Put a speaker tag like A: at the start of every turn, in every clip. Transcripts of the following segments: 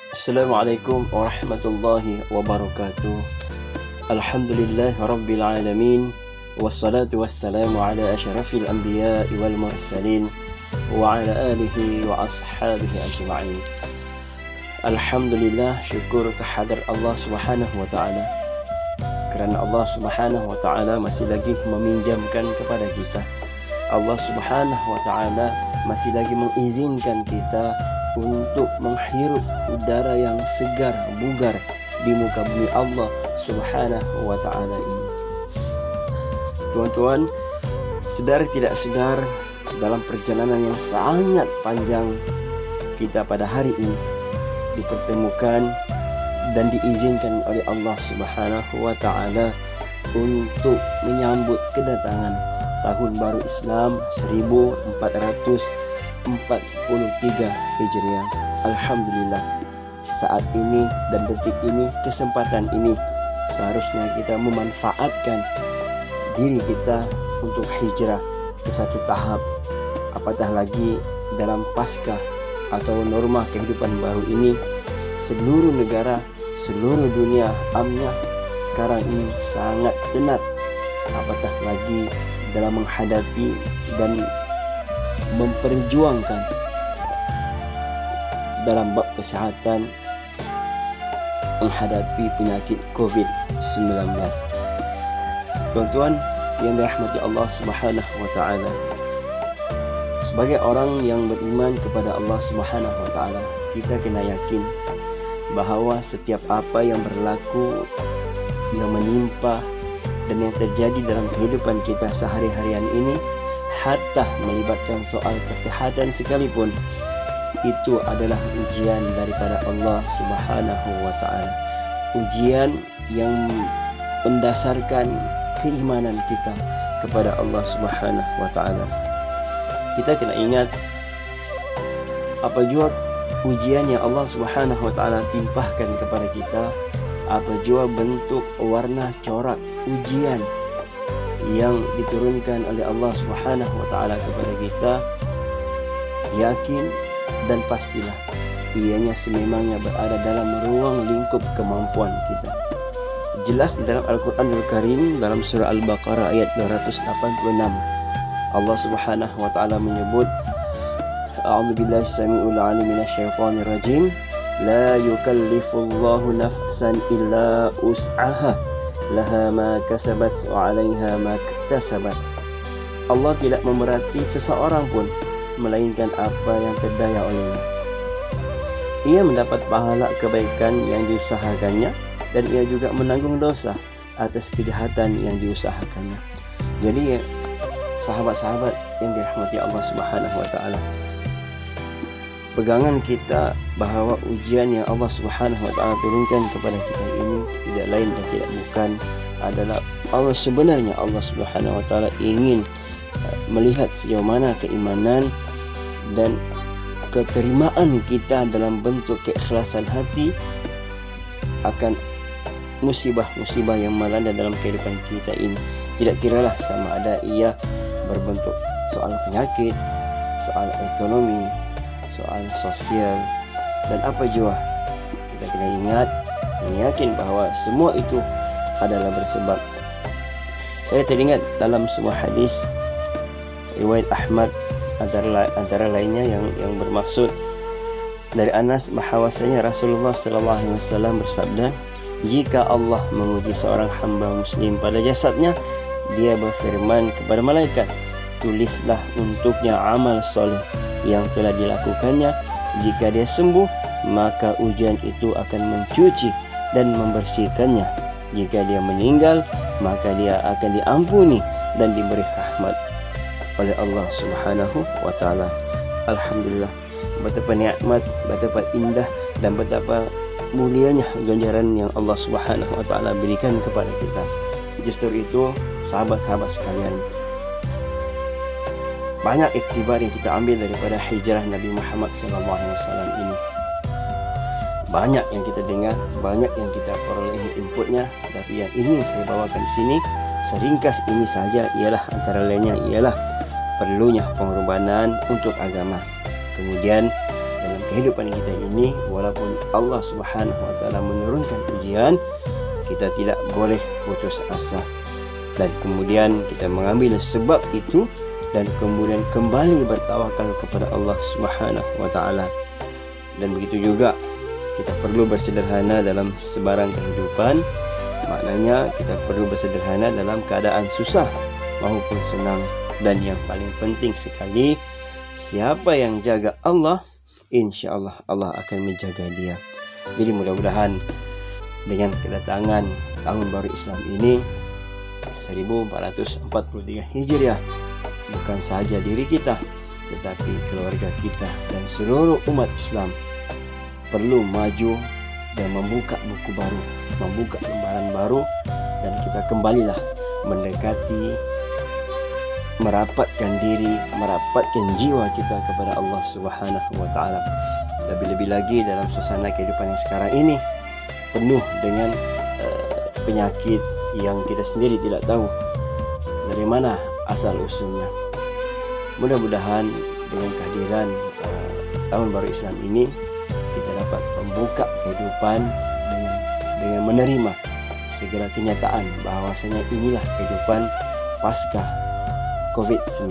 A: Assalamualaikum warahmatullahi wabarakatuh. Alhamdulillah Rabbil Alamin. Wassalatu wassalamu ala asyrafil anbiya wal mursalin wa ala alihi wa ashabihi ajma'in. Alhamdulillah, syukur kehadrat Allah Subhanahu wa ta'ala, kerana Allah Subhanahu wa ta'ala masih lagi meminjamkan kepada kita. Allah Subhanahu wa ta'ala masih lagi mengizinkan kita untuk menghirup udara yang segar, bugar di muka bumi Allah Subhanahu wa ta'ala ini. Tuan-tuan, sedar tidak sedar, dalam perjalanan yang sangat panjang, kita pada hari ini dipertemukan dan diizinkan oleh Allah Subhanahu wa ta'ala untuk menyambut kedatangan tahun baru Islam 1443 Hijriah. Alhamdulillah, saat ini dan detik ini, kesempatan ini seharusnya kita memanfaatkan diri kita untuk hijrah ke satu tahap, apatah lagi dalam paskah atau norma kehidupan baru ini. Seluruh negara, seluruh dunia amnya sekarang ini sangat tenat, apatah lagi dalam menghadapi dan memperjuangkan dalam bab kesihatan menghadapi penyakit COVID-19. Tuan-tuan yang dirahmati Allah Subhanahu wa ta'ala, sebagai orang yang beriman kepada Allah Subhanahu wa ta'ala, kita kena yakin bahawa setiap apa yang berlaku, yang menimpa dan yang terjadi dalam kehidupan kita sehari-harian ini, hatta melibatkan soal kesihatan sekalipun, itu adalah ujian daripada Allah Subhanahu wa ta'ala. Ujian yang mendasarkan keimanan kita kepada Allah Subhanahu wa ta'ala. Kita kena ingat, apa jua ujian yang Allah Subhanahu wa ta'ala timpahkan kepada kita, apa jua bentuk warna corak ujian yang diturunkan oleh Allah Subhanahu wa ta'ala kepada kita, yakin dan pastilah ianya sememangnya berada dalam ruang lingkup kemampuan kita. Jelas di dalam Al-Quranul Karim, dalam surah Al-Baqarah ayat 286, Allah Subhanahu wa ta'ala menyebut, A'udzubillahi samii'ul 'alim minasyaitonir rajim, la yukallifullahu nafsan illa us'aha, laha ma kasabat wa 'alaiha ma iktasabat. Allah tidak memberati seseorang pun melainkan apa yang terdaya olehnya. Ia mendapat pahala kebaikan yang diusahakannya, dan ia juga menanggung dosa atas kejahatan yang diusahakannya. Jadi sahabat-sahabat yang dirahmati Allah Subhanahu wa ta'ala, pegangan kita bahawa ujian yang Allah Subhanahu wa ta'ala turunkan kepada kita ini tidak lain dan tidak bukan adalah Allah. Sebenarnya Allah Subhanahu wa ta'ala ingin melihat sejauh mana keimanan dan keterimaan kita dalam bentuk keikhlasan hati akan musibah-musibah yang melanda dalam kehidupan kita ini. Tidak kiralah sama ada ia berbentuk soal penyakit, soal ekonomi, soal sosial, dan apa jua. Kita kena ingat dan yakin bahawa semua itu adalah bersebab. Saya teringat dalam sebuah hadis riwayat Ahmad, antara lainnya yang bermaksud dari Anas, bahawasanya Rasulullah sallallahu alaihi wasallam bersabda, jika Allah menguji seorang hamba muslim pada jasadnya, dia berfirman kepada malaikat, tulislah untuknya amal soleh yang telah dilakukannya. Jika dia sembuh, maka ujian itu akan mencuci dan membersihkannya. Jika dia meninggal, maka dia akan diampuni dan diberi rahmat oleh Allah Subhanahu wa ta'ala. Alhamdulillah, betapa nikmat, betapa indah dan betapa mulianya ganjaran yang Allah Subhanahu wa ta'ala berikan kepada kita. Justru itu, sahabat-sahabat sekalian, banyak iktibar yang kita ambil daripada hijrah Nabi Muhammad SAW ini. Banyak yang kita dengar, banyak yang kita peroleh inputnya, tapi yang ingin saya bawakan di sini seringkas ini saja, ialah antara lainnya ialah perlunya pengorbanan untuk agama. Kemudian dalam kehidupan kita ini, walaupun Allah Subhanahu wa taala menurunkan ujian, kita tidak boleh putus asa. Dan kemudian kita mengambil sebab itu dan kemudian kembali bertawakal kepada Allah Subhanahu wa taala. Dan begitu juga kita perlu bersederhana dalam sebarang kehidupan. Maknanya kita perlu bersederhana dalam keadaan susah maupun senang. Dan yang paling penting sekali, siapa yang jaga Allah, insya-Allah Allah akan menjaga dia. Jadi mudah-mudahan dengan kedatangan tahun baru Islam ini 1443 Hijriah, bukan saja diri kita, tetapi keluarga kita dan seluruh umat Islam perlu maju dan membuka buku baru, membuka lembaran baru, dan kita kembalilah mendekati, merapatkan diri, merapatkan jiwa kita kepada Allah Subhanahu wa taala. Lebih-lebih lagi dalam suasana kehidupan yang sekarang ini penuh dengan penyakit yang kita sendiri tidak tahu dari mana asal usulnya. Mudah-mudahan dengan kehadiran tahun baru Islam ini kita dapat membuka kehidupan dengan menerima segala kenyataan bahwasanya inilah kehidupan pasca COVID-19.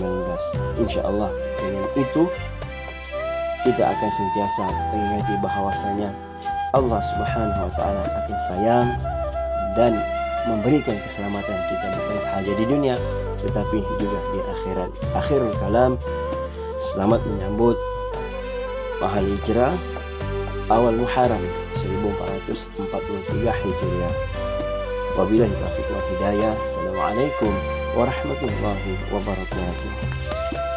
A: InsyaAllah dengan itu kita akan sentiasa mengingati bahwasanya Allah Subhanahu wa taala akan sayang dan memberikan keselamatan kita bukan sahaja di dunia tetapi juga di akhirat. Akhirul kalam, selamat menyambut mahal hijrah awal Muharram 1443 Hijriah. Wabillahi taufiq wal hidayah. Assalamualaikum warahmatullahi wabarakatuh.